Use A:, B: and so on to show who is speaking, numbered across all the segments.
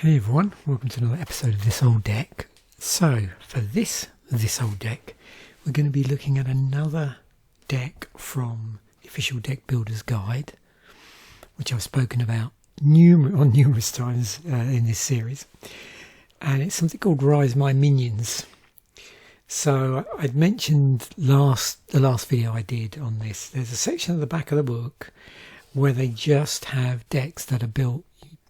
A: Hey everyone, welcome to another episode of This Old Deck. So, for this Old Deck, we're going to be looking at another deck from the official Deckbuilders guide, which I've spoken about numerous times in this series. And it's something called Rise My Minions. So, I'd mentioned the last video I did on this, there's a section at the back of the book where they just have decks that are built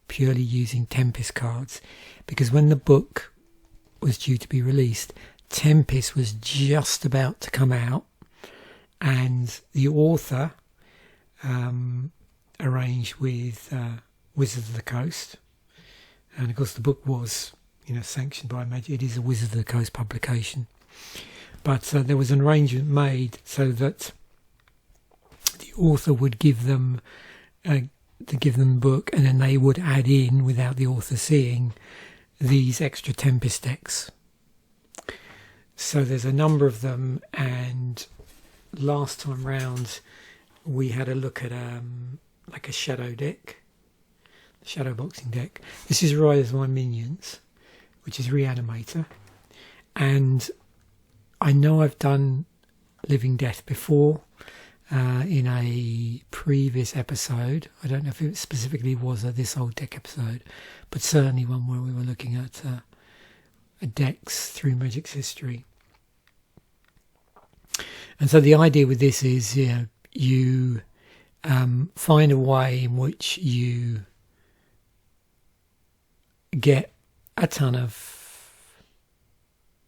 A: purely using Tempest cards, because when the book was due to be released, Tempest was just about to come out, and the author arranged with Wizards of the Coast, and of course the book was, sanctioned by Magic. It is a Wizards of the Coast publication, but there was an arrangement made so that the author would give them the book, and then they would add in, without the author seeing, these extra Tempest decks. So there's a number of them, and last time round we had a look at like a shadow deck, shadow boxing deck. This is Rise My Minions, which is Reanimator, and I know I've done Living Death before. In a previous episode, I don't know if it specifically was This Old Deck episode, but certainly one where we were looking at decks through Magic's history. And so the idea with this is, you find a way in which you get a ton of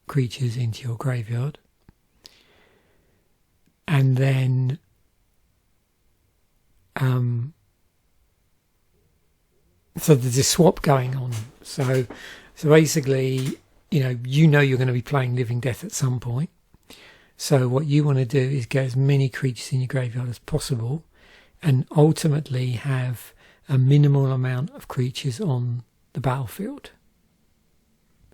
A: creatures into your graveyard, and then so there's a swap going on. So basically, you're going to be playing Living Death at some point. So what you want to do is get as many creatures in your graveyard as possible, and ultimately have a minimal amount of creatures on the battlefield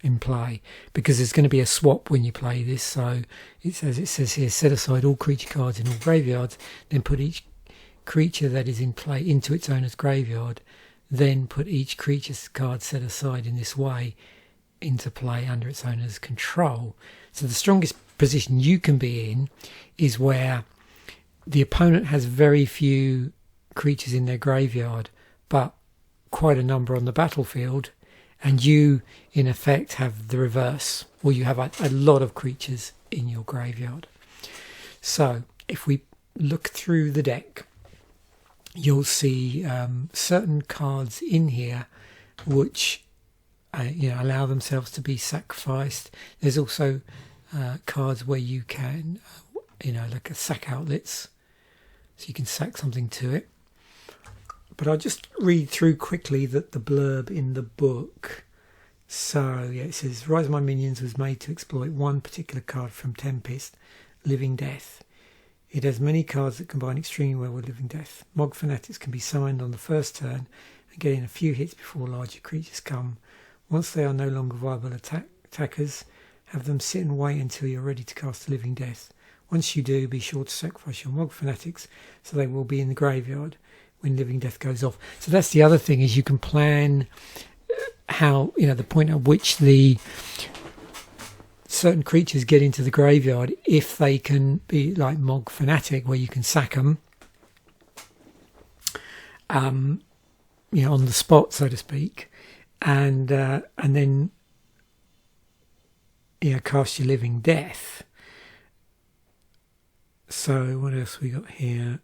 A: in play, because there's going to be a swap when you play this. So it says here, set aside all creature cards in all graveyards, then put each creature that is in play into its owner's graveyard, then put each creature's card set aside in this way into play under its owner's control. So the strongest position you can be in is where the opponent has very few creatures in their graveyard, but quite a number on the battlefield, and you in effect have the reverse, or you have a lot of creatures in your graveyard. So if we look through the deck, you'll see certain cards in here which allow themselves to be sacrificed. There's also cards where you can like a sack outlets, so you can sack something to it. But I'll just read through quickly the blurb in the book. So it says, Rise My Minions was made to exploit one particular card from Tempest, Living Death. It has many cards that combine extremely well with Living Death. Mog Fanatics can be summoned on the first turn and get in a few hits before larger creatures come. Once they are no longer viable attackers, have them sit and wait until you're ready to cast a Living Death. Once you do, be sure to sacrifice your Mog Fanatics so they will be in the graveyard when Living Death goes off. So that's the other thing, is you can plan how, the point at which the certain creatures get into the graveyard, if they can be like Mog Fanatic, where you can sack them on the spot, so to speak, and then cast your Living Death. So what else we got here?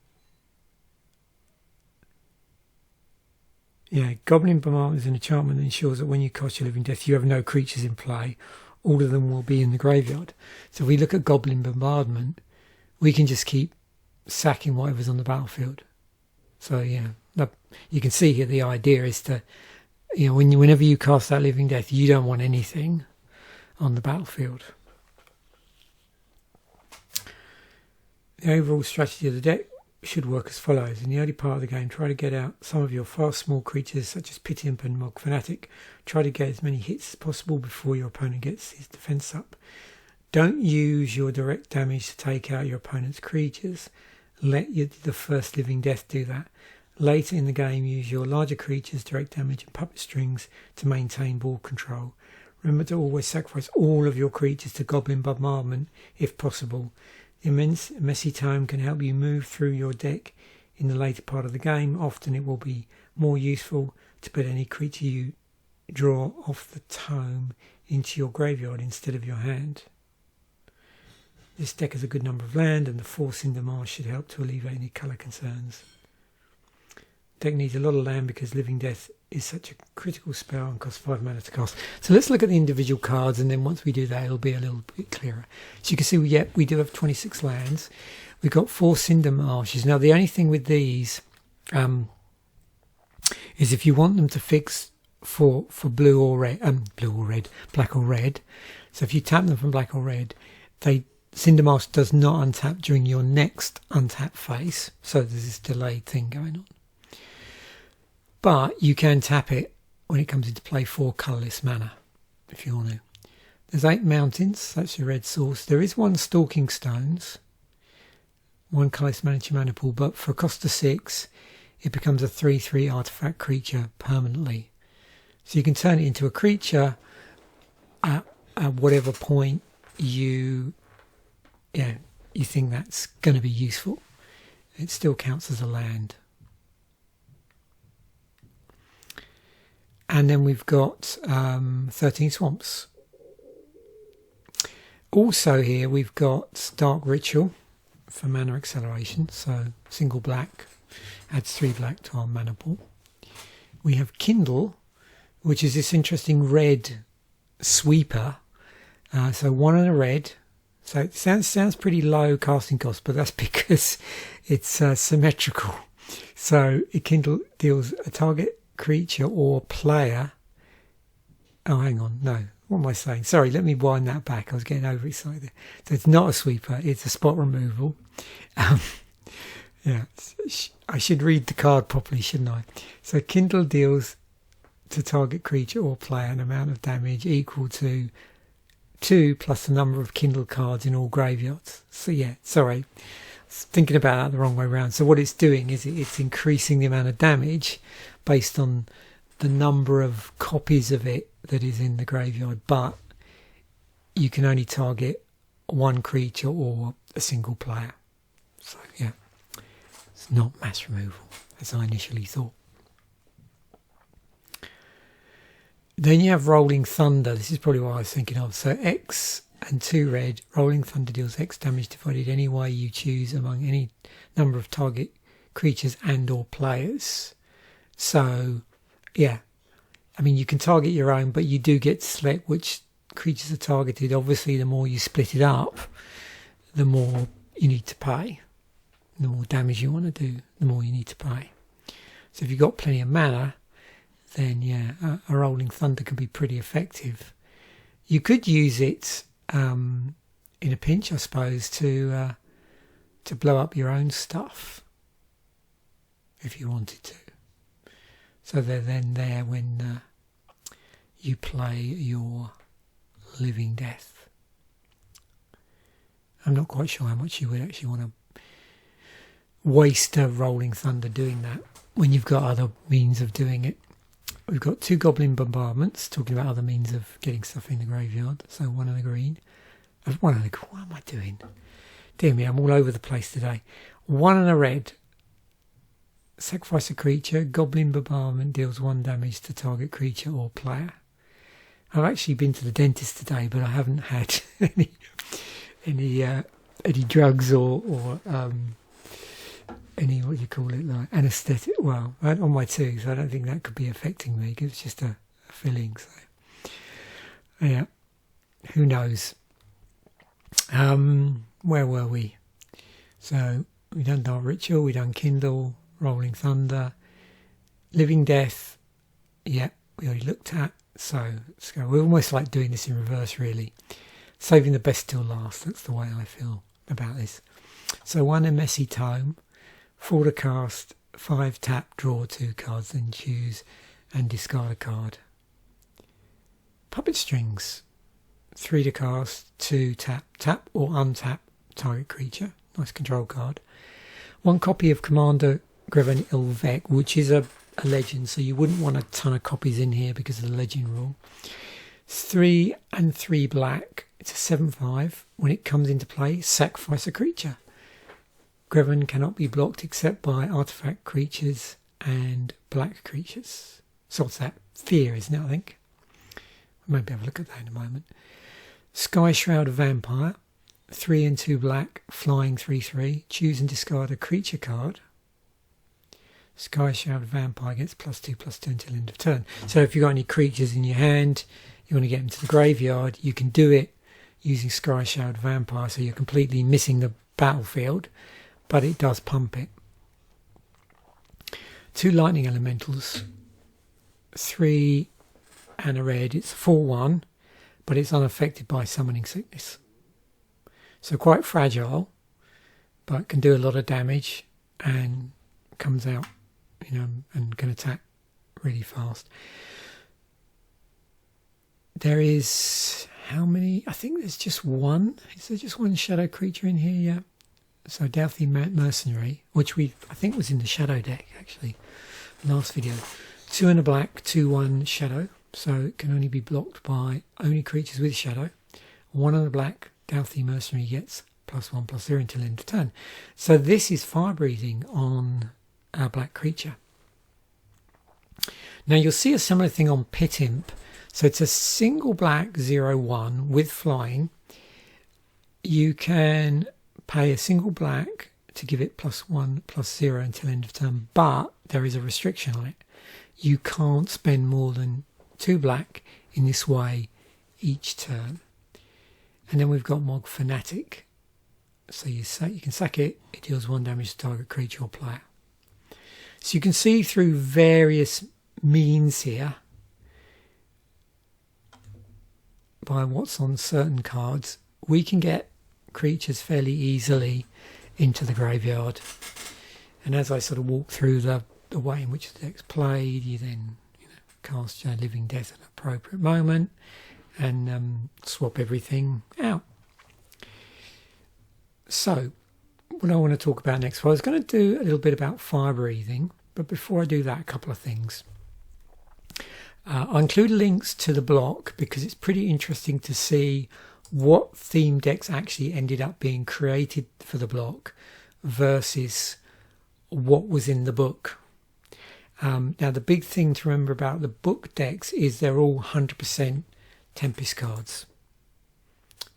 A: Goblin Bombardment is an enchantment that ensures that when you cast your Living Death, you have no creatures in play. All of them will be in the graveyard. So if we look at Goblin Bombardment, we can just keep sacking whatever's on the battlefield. So you can see here the idea is to, whenever you cast that Living Death, you don't want anything on the battlefield. The overall strategy of the deck should work as follows. In the early part of the game, try to get out some of your fast small creatures such as Pity Imp and Mog Fanatic. Try to get as many hits as possible before your opponent gets his defense up. Don't use your direct damage to take out your opponent's creatures. Let the first Living Death do that. Later in the game, use your larger creatures, direct damage and puppet strings to maintain ball control. Remember to always sacrifice all of your creatures to goblin bombardment if possible. The immense messy tome can help you move through your deck in the later part of the game. Often it will be more useful to put any creature you draw off the tome into your graveyard instead of your hand. This deck has a good number of land, and the 4 Cinder Marsh should help to alleviate any colour concerns. Deck needs a lot of land because Living Death is such a critical spell and costs 5 mana to cast. So let's look at the individual cards, and then once we do that it'll be a little bit clearer. So you can see we do have 26 lands. We've got 4 Cinder Marshes. Now the only thing with these is if you want them to fix for blue or red, black or red. So if you tap them from black or red, Cinder Marsh does not untap during your next untap phase. So there's this delayed thing going on. But you can tap it when it comes into play for colourless mana, if you want to. There's 8 mountains, that's your red source. There is 1 Stalking Stones, 1 colourless mana in your mana pool, but for a cost of 6, it becomes a 3/3 artifact creature permanently. So you can turn it into a creature at whatever point you think that's going to be useful. It still counts as a land. And then we've got 13 swamps. Also here we've got Dark Ritual for mana acceleration. So single black adds 3 black to our mana pool. We have Kindle, which is this interesting red sweeper. So 1 and a red. So it sounds pretty low casting cost, but that's because it's symmetrical. So Kindle deals a target creature or player. Oh, hang on. No. What am I saying? Sorry, let me wind that back. I was getting overexcited. So it's not a sweeper. It's a spot removal. Yeah, I should read the card properly, shouldn't I? So Kindle deals to target creature or player an amount of damage equal to 2 plus the number of Kindle cards in all graveyards. So yeah, sorry. Thinking about that the wrong way around. So what it's doing is it's increasing the amount of damage based on the number of copies of it that is in the graveyard, but you can only target 1 creature or a single player. So yeah, it's not mass removal as I initially thought. Then you have Rolling Thunder. This is probably what I was thinking of. So X and 2 red, Rolling Thunder deals X damage divided any way you choose among any number of target creatures and or players. So yeah, I mean you can target your own, but you do get to select which creatures are targeted. Obviously the more you split it up, the more you need to pay. The more damage you want to do, the more you need to pay. So if you've got plenty of mana, then yeah, a Rolling Thunder can be pretty effective. You could use it in a pinch, I suppose, to blow up your own stuff if you wanted to. So they're then there when you play your Living Death. I'm not quite sure how much you would actually want to waste a Rolling Thunder doing that when you've got other means of doing it. We've got 2 Goblin Bombardments, talking about other means of getting stuff in the graveyard. So 1 and a green. What am I doing? Dear me, I'm all over the place today. 1 and a red. Sacrifice a creature. Goblin Bombardment deals 1 damage to target creature or player. I've actually been to the dentist today, but I haven't had any drugs or any, what do you call it, like anaesthetic, well, on my tooth. I don't think that could be affecting me because it's just a filling. So yeah, who knows. Where were we? So we done Dark Ritual, we done Kindle, Rolling Thunder, Living Death. Yeah, we already looked at. So let's go. We're almost like doing this in reverse, really. Saving the best till last. That's the way I feel about this. So 1 a Messy Tome. 4 to cast, 5 tap, draw 2 cards, then choose and discard a card. Puppet Strings. 3 to cast, 2 tap, tap or untap target creature. Nice control card. 1 copy of Commander Greven Ilvek, which is a legend, so you wouldn't want a ton of copies in here because of the legend rule. 3 and 3 black. It's a 7/5. When it comes into play, sacrifice a creature. Greven cannot be blocked except by artifact creatures and black creatures. So what's that? Fear, isn't it, I think? Maybe have a look at that in a moment. Sky Shroud Vampire. 3 and 2 black, flying 3/3. Choose and discard a creature card. Sky Shroud Vampire gets +2/+2 until end of turn. So if you've got any creatures in your hand, you want to get them to the graveyard, you can do it using Sky Shroud Vampire, so you're completely missing the battlefield, but it does pump it. 2 lightning elementals, 3 and a red. It's a 4/1, but it's unaffected by summoning sickness. So quite fragile, but can do a lot of damage and comes out, and can attack really fast. There is how many? I think there's just one. Is there just one shadow creature in here? Yeah. So Delphi Mercenary, which I think was in the shadow deck actually, last video. 2 and a black, 2/1 shadow. So it can only be blocked by only creatures with shadow. 1 and a black, Delphi Mercenary gets +1/+0 until end of turn. So this is fire breathing on our black creature. Now you'll see a similar thing on Pit Imp. So it's a single black 0/1 with flying. You can pay a single black to give it +1/+0 until end of turn, but there is a restriction on it. You can't spend more than 2 black in this way each turn. And then we've got Mog Fanatic. So you can sack it, it deals 1 damage to target creature or player. So you can see through various means here by what's on certain cards, we can get creatures fairly easily into the graveyard. And as I sort of walk through the way in which the deck's played, you then cast your Living Death at an appropriate moment and swap everything out. So what I want to talk about next, well, I was going to do a little bit about fire breathing, but before I do that, a couple of things. I'll include links to the block because it's pretty interesting to see what theme decks actually ended up being created for the block versus what was in the book. Now the big thing to remember about the book decks is they're all 100% Tempest cards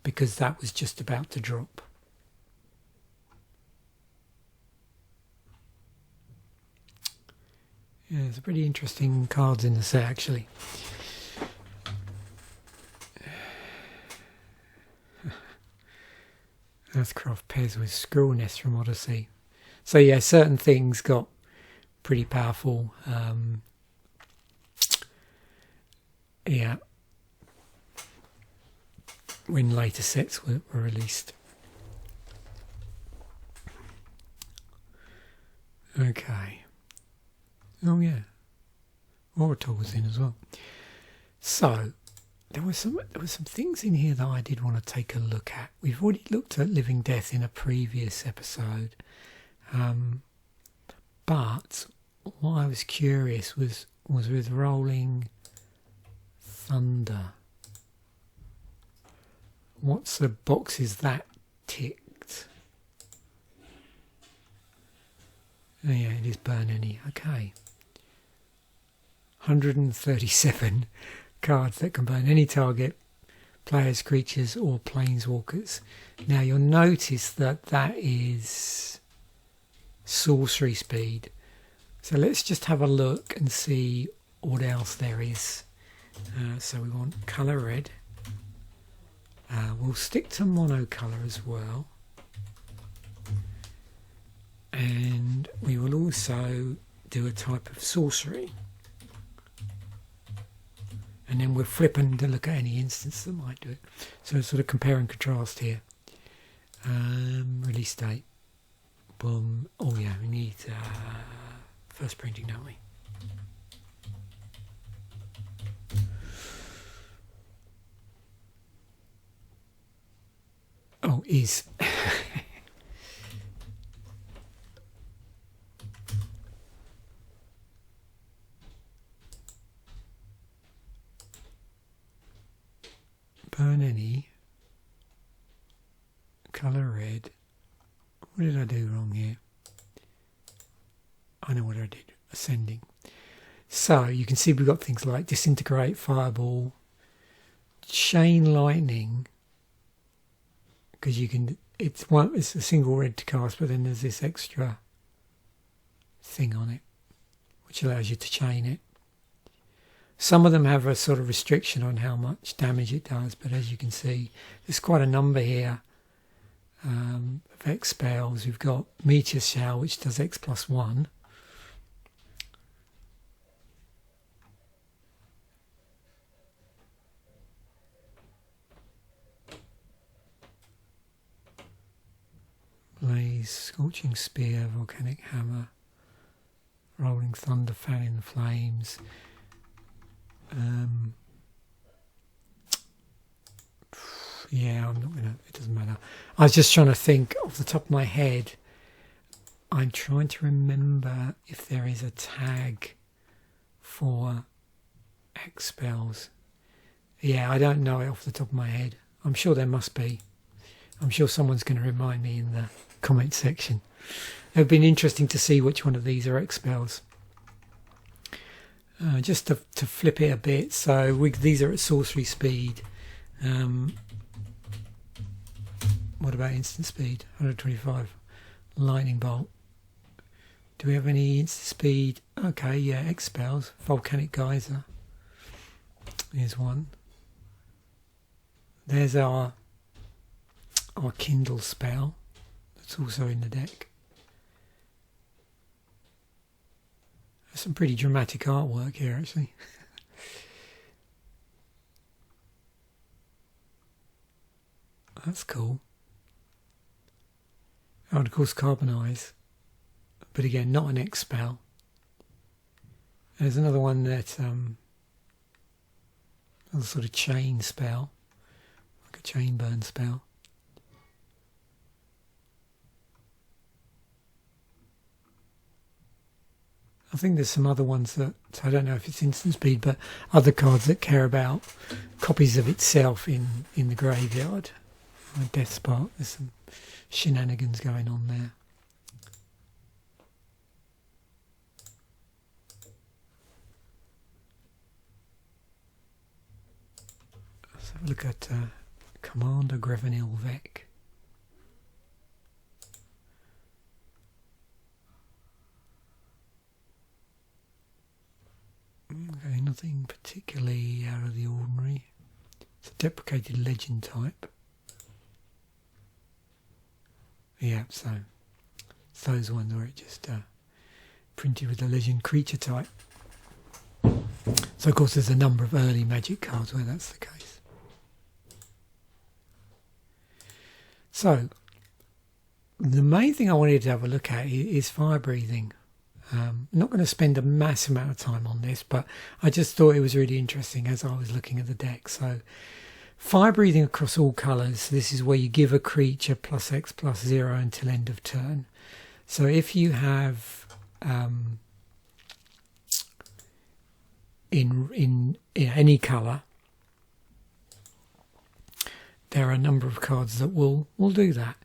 A: because that was just about to drop. Yeah, there's pretty interesting cards in the set actually. Earthcraft pairs with Squirrel Nest from Odyssey. So yeah, certain things got pretty powerful. Yeah, when later sets were released. Okay. Oh yeah, Orator was in as well. So there were some things in here that I did want to take a look at. We've already looked at Living Death in a previous episode, but what I was curious was with Rolling Thunder. What's the boxes that ticked? Oh yeah, it is burn any. Okay. 137 cards that can burn any target, players, creatures or planeswalkers. Now you'll notice that is sorcery speed. So let's just have a look and see what else there is. So we want colour red. We'll stick to mono colour as well. And we will also do a type of sorcery. And then we're flipping to look at any instance that might do it. So sort of compare and contrast here. Release date. Boom. Oh yeah, we need first printing, don't we? Oh, is. burn any. Colour red. What did I do wrong here? I know what I did. Ascending. So you can see we've got things like disintegrate, fireball, chain lightning, because you can. It's a single red to cast, but then there's this extra thing on it, which allows you to chain it. Some of them have a sort of restriction on how much damage it does, but as you can see, there's quite a number here of X spells. We've got Meteor Shower, which does X plus 1. Blaze, Scorching Spear, Volcanic Hammer, Rolling Thunder, Fan in the Flames. Yeah, I'm not gonna. It doesn't matter. I was just trying to think off the top of my head. I'm trying to remember if there is a tag for X spells. Yeah, I don't know it off the top of my head. I'm sure there must be. I'm sure someone's going to remind me in the comment section. It would be interesting to see which one of these are X spells. Just to flip it a bit, so these are at sorcery speed. What about instant speed? 125. Lightning bolt. Do we have any instant speed? Okay, yeah, X spells. Volcanic geyser. Here's one. There's our Kindle spell. That's also in the deck. There's some pretty dramatic artwork here, actually. That's cool. Oh, and of course, Carbonize. But again, not an X spell. There's another one that, a sort of chain spell. Like a chain burn spell. I think there's some other ones that, I don't know if it's instant speed, but other cards that care about copies of itself in the graveyard. Death Spark, there's some shenanigans going on there. Let's have a look at Commander Grevenil Vec. Okay, nothing particularly out of the ordinary. It's a deprecated legend type. Yeah, so it's those ones where it just printed with the legend creature type. So of course there's a number of early magic cards where that's the case. So the main thing I wanted to have a look at is fire breathing. I'm not going to spend a massive amount of time on this, but I just thought it was really interesting as I was looking at the deck. So fire breathing across all colours. This is where you give a creature +X +0 until end of turn. So if you have in any colour, there are a number of cards that will do that.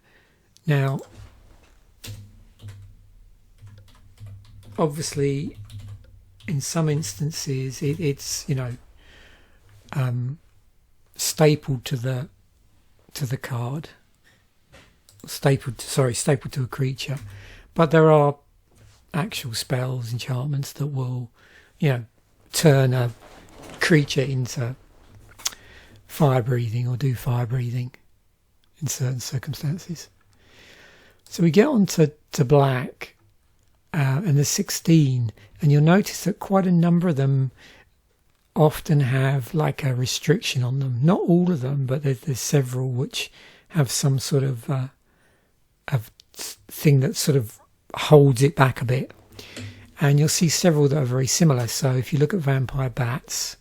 A: Now, obviously, in some instances, it's stapled to the card, stapled to a creature, but there are actual spells, enchantments that will, turn a creature into fire breathing or do fire breathing in certain circumstances. So we get on to black, and there's 16, and you'll notice that quite a number of them often have like a restriction on them. Not all of them, but there's several which have some sort of thing that sort of holds it back a bit. And you'll see several that are very similar. So if you look at Vampire Bats,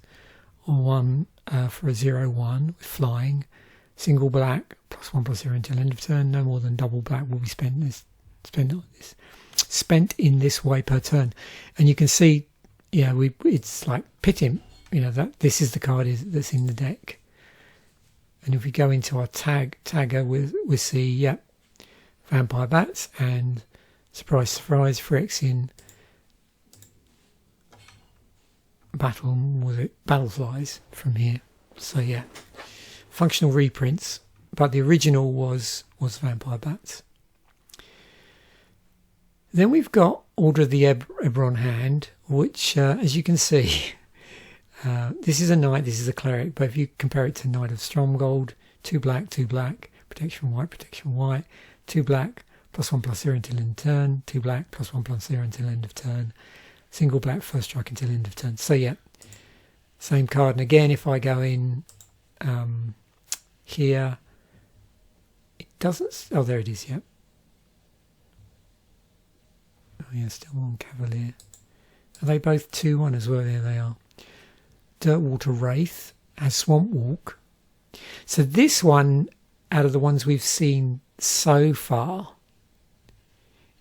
A: or one for a 0/1 with flying, single black, +1/+0 until end of turn, no more than double black will be spent in this way per turn. And you can see, it's like Pit Imp, that this is the card that's in the deck. And if we go into our tagger, we see, yep, vampire bats and surprise, surprise, Phyrexian battleflies from here. So yeah, functional reprints, but the original was vampire bats. Then we've got Order of the Eberron Hand, which, as you can see, this is a knight, this is a cleric, but if you compare it to Knight of Stromgold, 2 black, protection white, 2 black, +1/+0 until end of turn, 2 black, +1/+0 until end of turn, single black, first strike until end of turn. So yeah, same card. And again, if I go in here, it doesn't, oh there it is, yeah. Oh yeah, still on Cavalier. Are they both 2/1 as well? There they are. Dirtwater Wraith has Swamp Walk. So this one, out of the ones we've seen so far,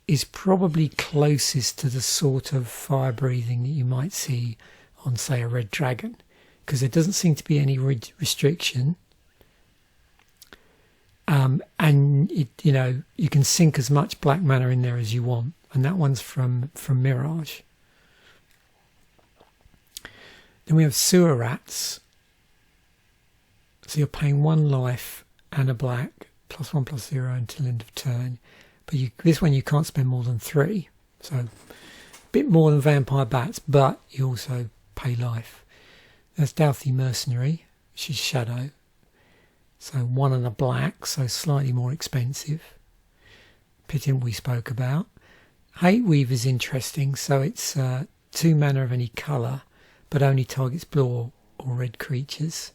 A: is probably closest to the sort of fire breathing that you might see on, say, a red dragon, because there doesn't seem to be any restriction. And it, you can sink as much black mana in there as you want, and that one's from Mirage. Then we have Sewer Rats. So you're paying 1 life and a black, +1/+0 until end of turn. But this one you can't spend more than 3. So a bit more than Vampire Bats, but you also pay life. That's Doughty Mercenary, which is Shadow. So 1 and a black, so slightly more expensive. Pittance we spoke about. Hate Weave is interesting, so it's 2 mana of any colour, but only targets blue or red creatures.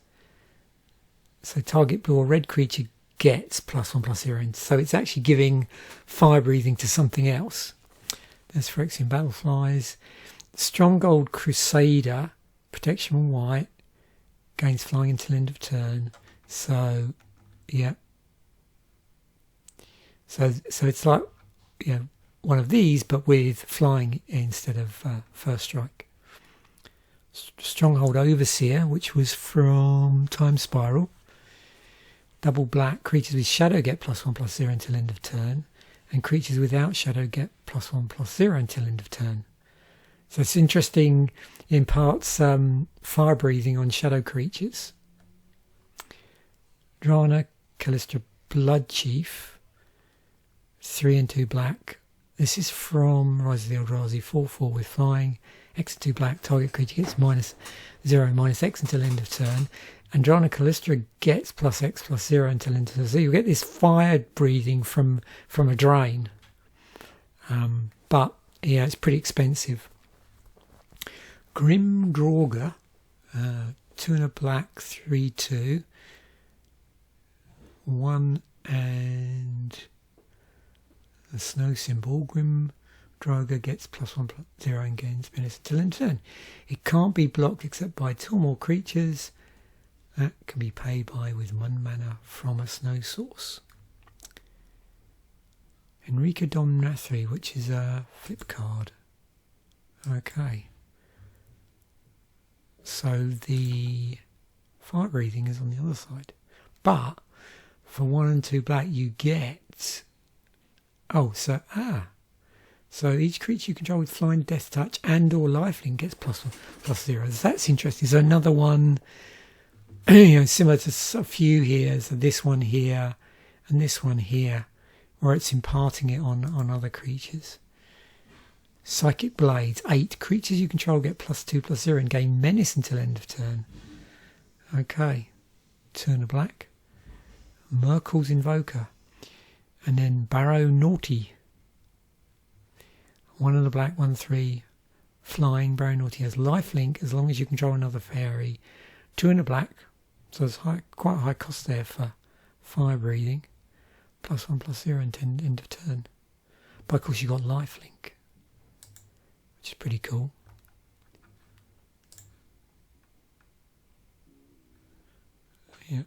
A: So target blue or red creature gets +1/+0, so it's actually giving fire breathing to something else. There's Phyrexian Battleflies. Stromgold Crusader, protection white, gains flying until end of turn. So yeah. So it's like, one of these, but with flying instead of first strike. Stronghold Overseer, which was from Time Spiral. Double black, creatures with shadow get +1/+0 until end of turn, and creatures without shadow get +1/+0 until end of turn. So it's interesting, imparts fire breathing on shadow creatures. Drana Callistra Bloodchief, 3 and 2 black. This is from Rise of the Eldrazi, 4/4 with flying. X and 2 black, target creature gets -0/-X until end of turn. And Drana Callistra gets +X/+0 until end of turn. So you get this fire breathing from a drain. But yeah, it's pretty expensive. Grim Draugr, 2 and a black, 3/2. 1 and a snow symbol. Grim Draugr gets +1/+0 and gains menace until end of turn. It can't be blocked except by 2 or more creatures. That can be paid by with 1 mana from a snow source. Enrica Domnathri, which is a flip card. Okay. So the fire breathing is on the other side. But for 1 and 2 black you get... So each creature you control with flying, death touch and or lifelink gets +1/+0. That's interesting. So another one, similar to a few here. So this one here and this one here, where it's imparting it on other creatures. Psychic Blades, 8 creatures you control get +2/+0 and gain menace until end of turn. Okay, turn a black. Merkel's Invoker, and then Barrow Naughty. 1 and a black, 1/3, flying. Barrow Naughty has lifelink as long as you control another fairy. 2 and a black, so it's quite a high cost there for fire breathing. +1/+0 until end of turn. But of course you got lifelink, which is pretty cool. Yeah.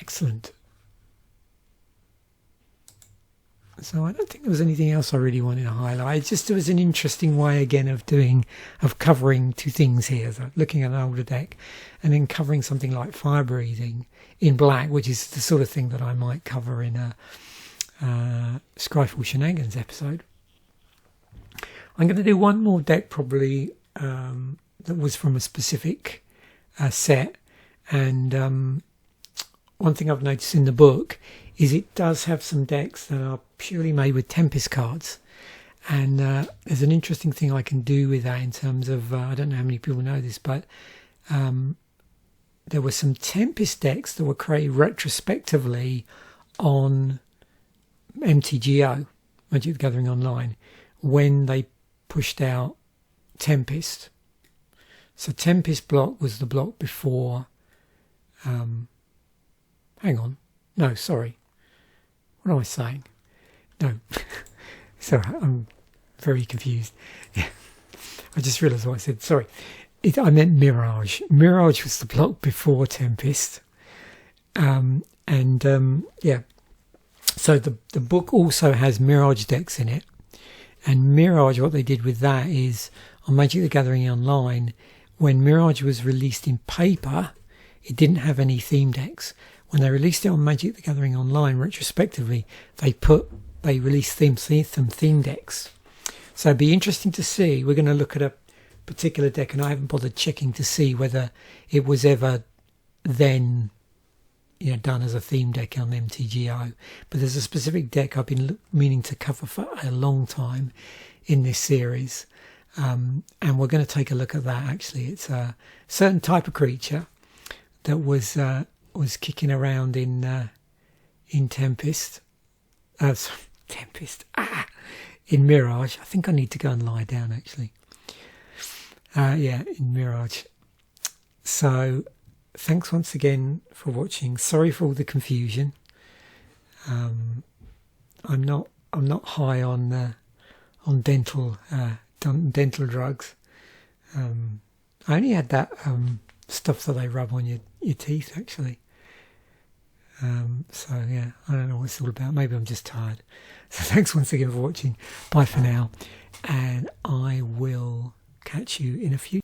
A: Excellent. So I don't think there was anything else I really wanted to highlight. It just, it was an interesting way again of covering two things here. So looking at an older deck and then covering something like fire breathing in black, which is the sort of thing that I might cover in a Scryfall Shenanigans episode. I'm going to do one more deck probably that was from a specific set, and one thing I've noticed in the book is it does have some decks that are purely made with Tempest cards, and there's an interesting thing I can do with that in terms of I don't know how many people know this, but there were some Tempest decks that were created retrospectively on MTGO, Magic the Gathering Online, when they pushed out Tempest. So Tempest block was the block before hang on, no, sorry, what am I saying? No, sorry, I'm very confused. Yeah. I just realised what I said, sorry. I meant Mirage. Mirage was the block before Tempest. Yeah, so the book also has Mirage decks in it. And Mirage, what they did with that is, on Magic the Gathering Online, when Mirage was released in paper, it didn't have any theme decks. When they released it on Magic the Gathering Online, retrospectively, they released some theme decks. So it'd be interesting to see. We're going to look at a particular deck, and I haven't bothered checking to see whether it was ever then done as a theme deck on MTGO. But there's a specific deck I've been meaning to cover for a long time in this series, and we're going to take a look at that. Actually, it's a certain type of creature that was kicking around in Tempest. In Mirage. I think I need to go and lie down actually. Yeah, in Mirage. So thanks once again for watching. Sorry for all the confusion. I'm not high on dental drugs. I only had that stuff that they rub on your teeth actually. So yeah, I don't know what it's all about. Maybe I'm just tired. So thanks once again for watching. Bye for now, and I will catch you in a few.